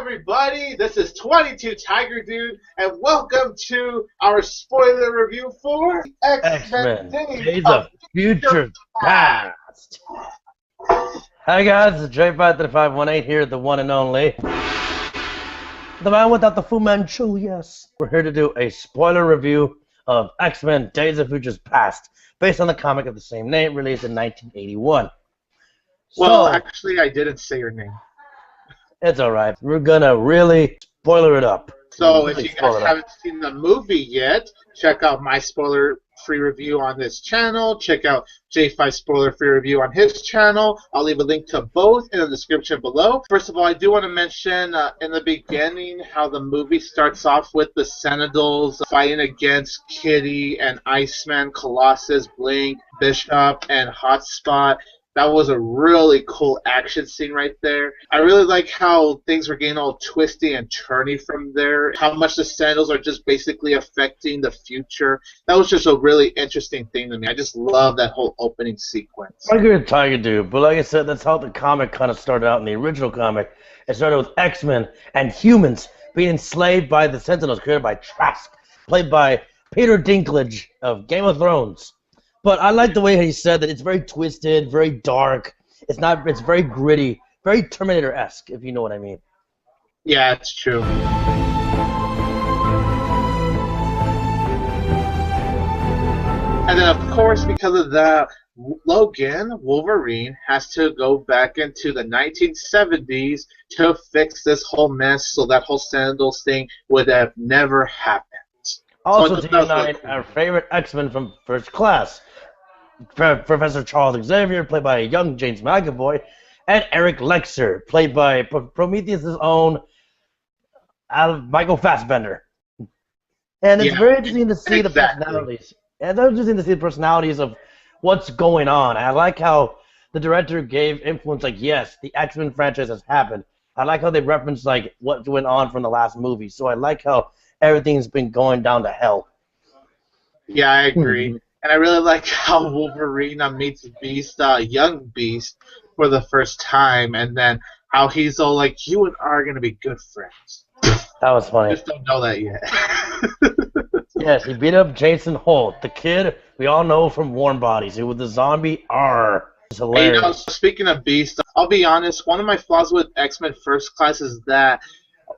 everybody? This is 22 Tiger Dude, and welcome to our spoiler review for X-Men X-Men Days Days of of Future Past. Past. Hi guys, it's J53518 here, the one and only. The man without the Fu Manchu, yes. We're here to do a spoiler review of X-Men Days of Future Past, based on the comic of the same name, released in 1981. Well, actually, I didn't say your name. It's alright. We're gonna really spoiler it up. So if you guys haven't seen the movie yet, check out my spoiler-free review on this channel. Check out J5 spoiler-free review on his channel. I'll leave a link to both in the description below. First of all, I do want to mention in the beginning how the movie starts off with the Sentinels fighting against Kitty and Iceman, Colossus, Blink, Bishop, and Hotspot. That was a really cool action scene right there. I really like how things were getting all twisty and turny from there. How much the Sentinels are just basically affecting the future. That was just a really interesting thing to me. I just love that whole opening sequence. I agree with Tiger Dude, but like I said, that's how the comic kind of started out in the original comic. It started with X-Men and humans being enslaved by the Sentinels, created by Trask, played by Peter Dinklage of Game of Thrones. But I like the way he said that it's very twisted, very dark. It's very gritty, very Terminator-esque, if you know what I mean. Yeah, it's true. And then, of course, because of that, Wolverine, has to go back into the 1970s to fix this whole mess so that whole Sentinels thing would have never happened. Also, to unite our favorite X-Men from First Class. Professor Charles Xavier, played by young James McAvoy, and Eric Lexer, played by Prometheus' own Michael Fassbender. And it's very interesting to see the personalities. And it's interesting to see the personalities of what's going on. And I like how the director gave influence, like, yes, the X-Men franchise has happened. I like how they referenced, like, what went on from the last movie. So I like how everything's been going down to hell. Yeah, I agree. And I really like how Wolverine meets Beast, young Beast, for the first time, and then how he's all like, "You and I are gonna be good friends." That was funny. I just don't know that yet. Yes, he beat up Jason Holt, the kid we all know from Warm Bodies, who was the zombie R. It's hilarious. Hey, you know, speaking of Beast, I'll be honest. One of my flaws with X-Men First Class is that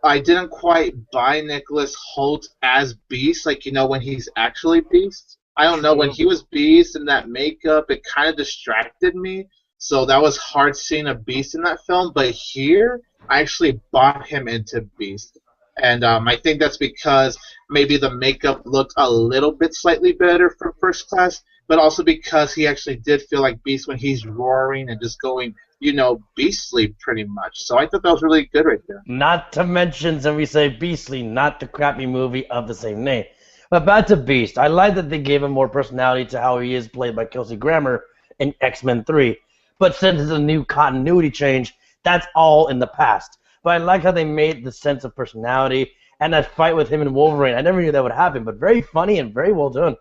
I didn't quite buy Nicholas Holt as Beast, like, you know, when he's actually Beast. I don't know, when he was Beast in that makeup, it kind of distracted me. So that was hard seeing a Beast in that film. But here, I actually bought him into Beast. And I think that's because maybe the makeup looked a little bit slightly better for First Class, but also because he actually did feel like Beast when he's roaring and just going, you know, beastly pretty much. So I thought that was really good right there. Not to mention, when we say beastly, not the crappy movie of the same name. But back to Beast. I like that they gave him more personality to how he is played by Kelsey Grammer in X-Men 3. But since it's a new continuity change, that's all in the past. But I like how they made the sense of personality and that fight with him and Wolverine. I never knew that would happen, but very funny and very well done.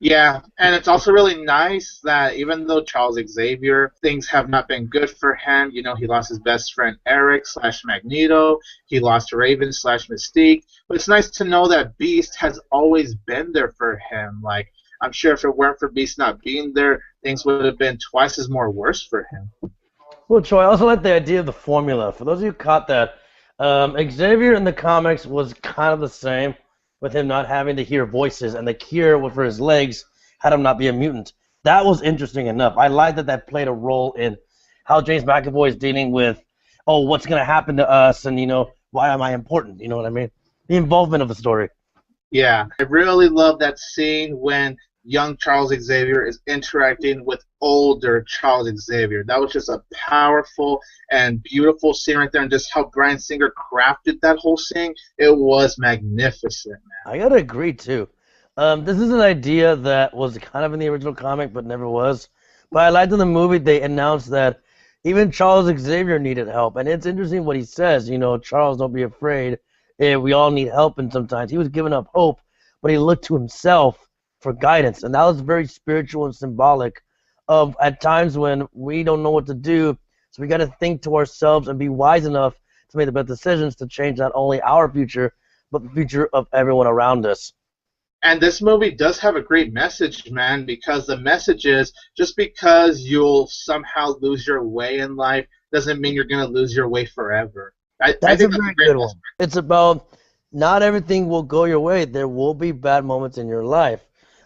Yeah, and it's also really nice that even though Charles Xavier, things have not been good for him, you know, he lost his best friend Eric / Magneto, he lost Raven / Mystique, but it's nice to know that Beast has always been there for him. Like, I'm sure if it weren't for Beast not being there, things would have been twice as more worse for him. Well, Troy, I also like the idea of the formula. For those of you who caught that, Xavier in the comics was kind of the same, with him not having to hear voices, and the cure for his legs had him not be a mutant. That was interesting enough. I like that that played a role in how James McAvoy is dealing with, oh, what's going to happen to us, and, you know, why am I important? You know what I mean? The involvement of the story. Yeah, I really love that scene when young Charles Xavier is interacting with older Charles Xavier. That was just a powerful and beautiful scene right there, and just how Bryan Singer crafted that whole scene, it was magnificent, man. I gotta agree, too. This is an idea that was kind of in the original comic, but never was. But I liked in the movie they announced that even Charles Xavier needed help, and it's interesting what he says. You know, Charles, don't be afraid. We all need help, and sometimes he was giving up hope, but he looked to himself for guidance, and that was very spiritual and symbolic of at times when we don't know what to do, so we got to think to ourselves and be wise enough to make the best decisions to change not only our future, but the future of everyone around us. And this movie does have a great message, man, because the message is just because you'll somehow lose your way in life doesn't mean you're going to lose your way forever. I That's a think that's a very great good message. one. It's about not everything will go your way. There will be bad moments in your life,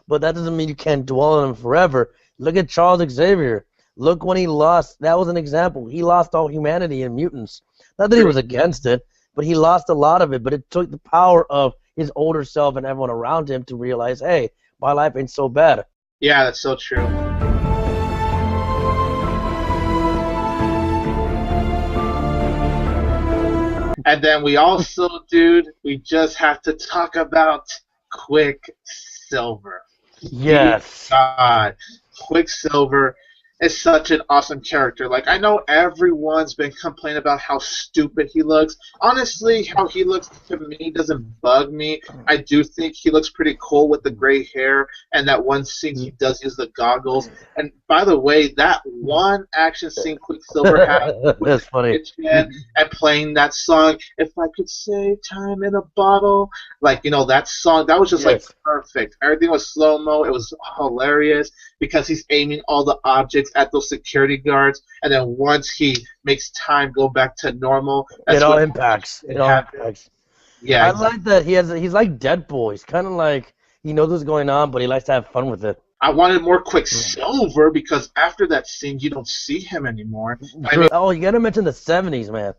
but that doesn't mean you can't dwell on them forever. Look at Charles Xavier. Look when he lost. That was an example. He lost all humanity in mutants. Not that he was against it, but he lost a lot of it. But it took the power of his older self and everyone around him to realize, hey, my life ain't so bad. Yeah, that's so true. And then we also, dude, we just have to talk about Quicksilver. Yes. God, Quicksilver is such an awesome character. Like, I know everyone's been complaining about how stupid he looks. Honestly, how he looks to me doesn't bug me. I do think he looks pretty cool with the gray hair, and that one scene he does use the goggles. And by the way, that one action scene Quicksilver had with That's funny. and playing that song, "If I Could Save Time in a Bottle," like, that song, that was just like Yes. perfect. Everything was slow mo. It was hilarious because he's aiming all the objects at those security guards, and then once he makes time go back to normal, that's It all when impacts. it It all happens. impacts. Yeah, I like that he's like Deadpool. He's kind of like he knows what's going on, but he likes to have fun with it. I wanted more Quicksilver because after that scene, you don't see him anymore. Oh, you gotta mention the '70s, man.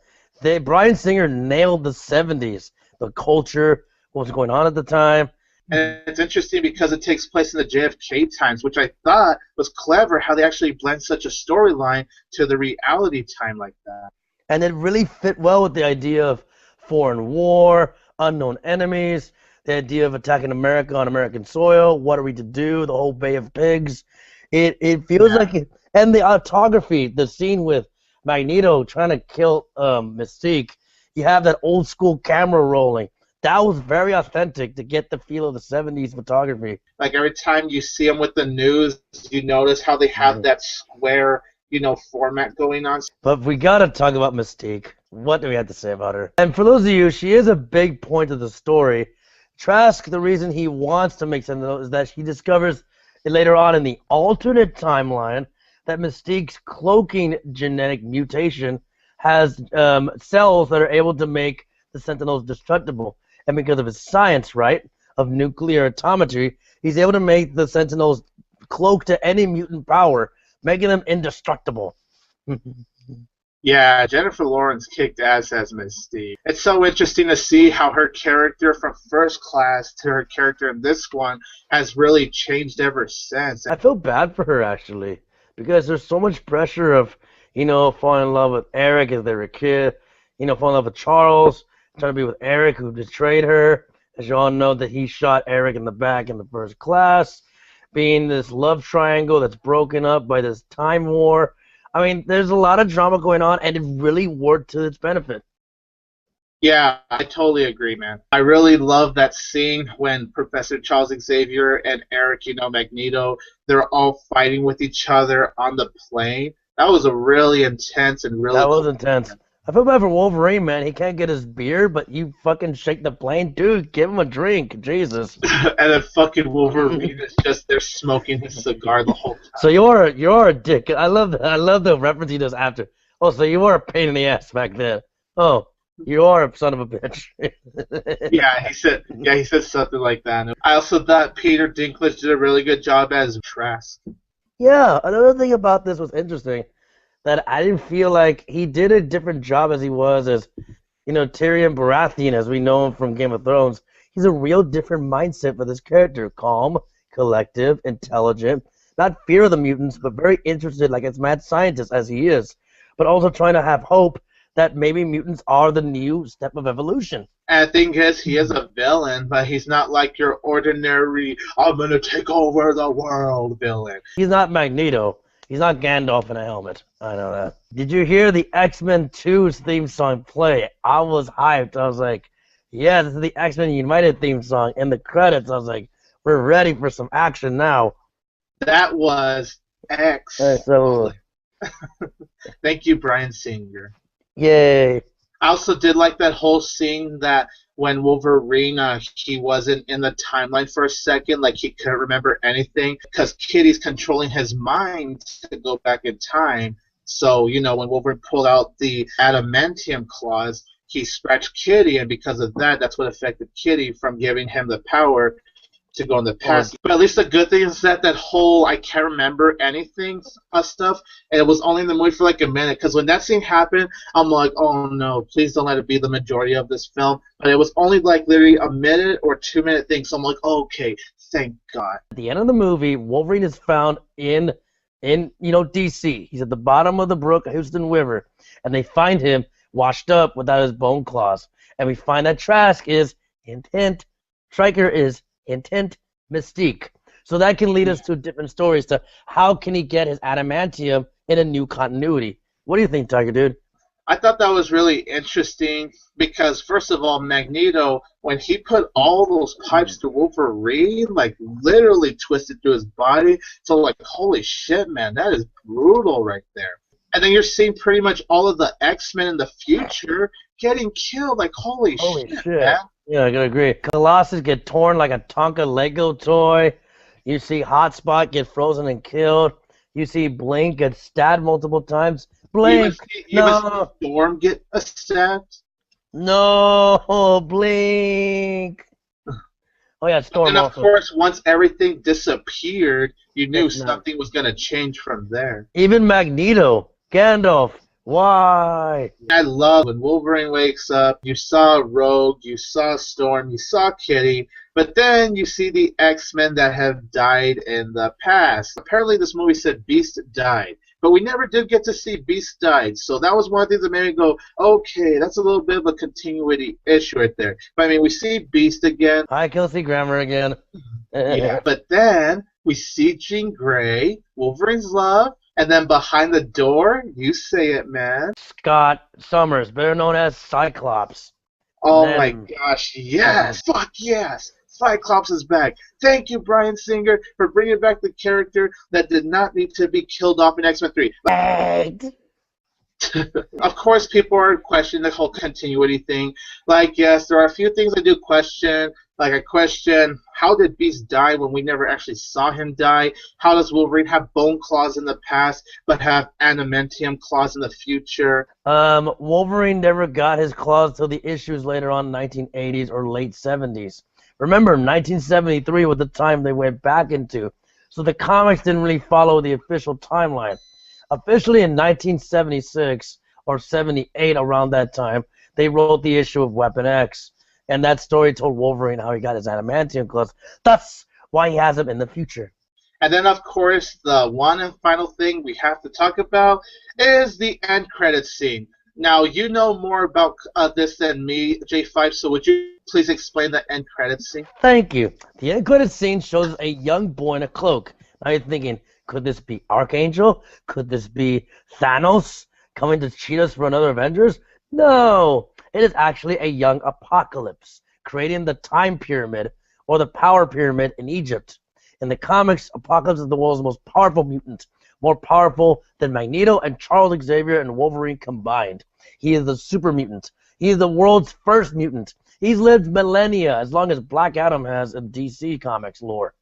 Bryan Singer nailed the '70s, the culture, what was going on at the time. And it's interesting because it takes place in the JFK times, which I thought was clever how they actually blend such a storyline to the reality time like that. And it really fit well with the idea of foreign war, unknown enemies, the idea of attacking America on American soil. What are we to do? The whole Bay of Pigs. It feels like it, and the autography, the scene with Magneto trying to kill Mystique. You have that old school camera rolling. That was very authentic to get the feel of the '70s photography. Like every time you see them with the news, you notice how they have that square, format going on. But we gotta talk about Mystique. What do we have to say about her? And for those of you, she is a big point of the story. Trask, the reason he wants to make Sentinel is that he discovers later on in the alternate timeline that Mystique's cloaking genetic mutation has cells that are able to make the Sentinels destructible. And because of his science, right, of nuclear atometry, he's able to make the Sentinels cloak to any mutant power, making them indestructible. Yeah, Jennifer Lawrence kicked ass as Mystique. It's so interesting to see how her character from First Class to her character in this one has really changed ever since. I feel bad for her, actually, because there's so much pressure of, falling in love with Eric as they were a kid, falling in love with Charles, trying to be with Eric, who betrayed her. As you all know, that he shot Eric in the back in the First Class, being this love triangle that's broken up by this time war. I mean, there's a lot of drama going on, and it really worked to its benefit. Yeah, I totally agree, man. I really love that scene when Professor Charles Xavier and Eric, Magneto, they're all fighting with each other on the plane. That was a really intense and really That was cool intense. I feel bad for Wolverine, man. He can't get his beer, but you fucking shake the plane. Dude, give him a drink. Jesus. And then fucking Wolverine is just there smoking his cigar the whole time. So you're a dick. I love the reference he does after. Oh, so you were a pain in the ass back then. Oh, you are a son of a bitch. Yeah, he said something like that. I also thought Peter Dinklage did a really good job as Trask. Yeah, another thing about this was interesting, that I didn't feel like he did a different job as he was as, Tyrion Baratheon, as we know him from Game of Thrones. He's a real different mindset for this character. Calm, collective, intelligent, not fear of the mutants, but very interested, like as mad scientist as he is, but also trying to have hope that maybe mutants are the new step of evolution. And the thing is, he is a villain, but he's not like your ordinary, I'm going to take over the world villain. He's not Magneto. He's not Gandalf in a helmet. I know that. Did you hear the X-Men 2's theme song play? I was hyped. I was like, yeah, this is the X-Men United theme song. In the credits, I was like, we're ready for some action now. That was X. So, Thank you, Bryan Singer. yay. I also did like that whole scene that when Wolverine, he wasn't in the timeline for a second, like he couldn't remember anything because Kitty's controlling his mind to go back in time. So, when Wolverine pulled out the adamantium claws, he scratched Kitty, and because of that, that's what affected Kitty from giving him the power to go in the Or past. But at least the good thing is that whole I can't remember anything stuff, and it was only in the movie for like a minute. Because when that scene happened, I'm like, oh no, please don't let it be the majority of this film. But it was only like literally a minute or 2 minute thing. So I'm like, okay, thank God. at the end of the movie, Wolverine is found in DC. He's at the bottom of the Brook Houston River, and they find him washed up without his bone claws. And we find that Trask is hint hint, Stryker is hint hint, Mystique. So that can lead us to different stories to how can he get his adamantium in a new continuity. What do you think, Tiger Dude? I thought that was really interesting because, first of all, Magneto, when he put all those pipes to Wolverine, like literally twisted through his body, so like, holy shit, man, that is brutal right there. And then you're seeing pretty much all of the X-Men in the future getting killed, like, holy shit, man. Yeah, I gotta agree. Colossus get torn like a Tonka Lego toy. You see Hotspot get frozen and killed. You see Blink get stabbed multiple times. Blink, You even see no, Storm get stabbed. no, Blink. Oh yeah, Storm And of also. course, once everything disappeared, you knew Yes, man. something was going to change from there. Even Magneto, Gandalf. Why? I love when Wolverine wakes up, you saw Rogue, you saw Storm, you saw Kitty, but then you see the X-Men that have died in the past. Apparently this movie said Beast died, but we never did get to see Beast died, so that was one of the things that made me go, okay, that's a little bit of a continuity issue right there. But I mean, we see Beast again. Hi, Kelsey Grammer again. Yeah, but then we see Jean Grey, Wolverine's love, and then behind the door, you say it, man. Scott Summers, better known as Cyclops. Oh Then- my gosh, yes! Fuck yes! Cyclops is back. Thank you, Bryan Singer, for bringing back the character that did not need to be killed off in X-Men 3. Of course, people are questioning the whole continuity thing. Like, yes, there are a few things I do question. Like, I question, how did Beast die when we never actually saw him die? How does Wolverine have bone claws in the past, but have adamantium claws in the future? Wolverine never got his claws till the issues later on in the 1980s or late 70s. Remember, 1973 was the time they went back into, so the comics didn't really follow the official timeline. Officially in 1976 or 78, around that time, they wrote the issue of Weapon X, and that story told Wolverine how he got his adamantium claws. That's why he has them in the future. And then, of course, the one and final thing we have to talk about is the end credits scene. Now, you know more about this than me, J5, so would you please explain the end credits scene? Thank you. The end credits scene shows a young boy in a cloak. Now you're thinking, could this be Archangel? Could this be Thanos coming to cheat us for another Avengers? No, it is actually a young Apocalypse creating the time pyramid or the power pyramid in Egypt. In the comics, Apocalypse is the world's most powerful mutant, more powerful than Magneto and Charles Xavier and Wolverine combined. He is the super mutant. He is the world's first mutant. He's lived millennia, as long as Black Adam has in DC Comics lore.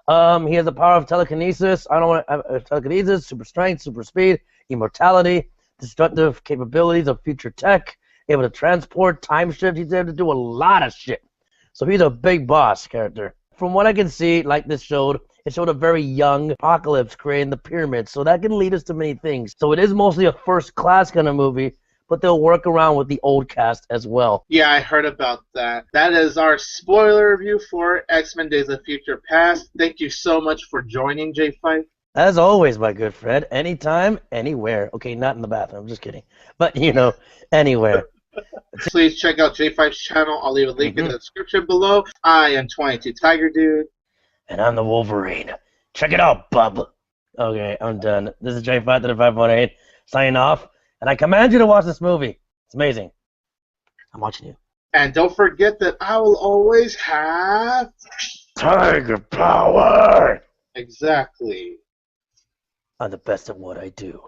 He has the power of telekinesis. Telekinesis, super strength, super speed, immortality, destructive capabilities of future tech, able to transport, time shift. He's able to do a lot of shit. So he's a big boss character. From what I can see, like this showed, it showed a very young Apocalypse creating the pyramid. So that can lead us to many things. So it is mostly a first class kind of movie, but they'll work around with the old cast as well. Yeah, I heard about that. That is our spoiler review for X-Men Days of Future Past. Thank you so much for joining, J5. As always, my good friend, anytime, anywhere. Okay, not in the bathroom, I'm just kidding. But, anywhere. Please check out J5's channel. I'll leave a link in the description below. I am 22 Tiger Dude. And I'm the Wolverine. Check it out, bub. Okay, I'm done. This is J53518 signing off. And I command you to watch this movie. It's amazing. I'm watching you. And don't forget that I will always have Tiger power! Exactly. I'm the best at what I do.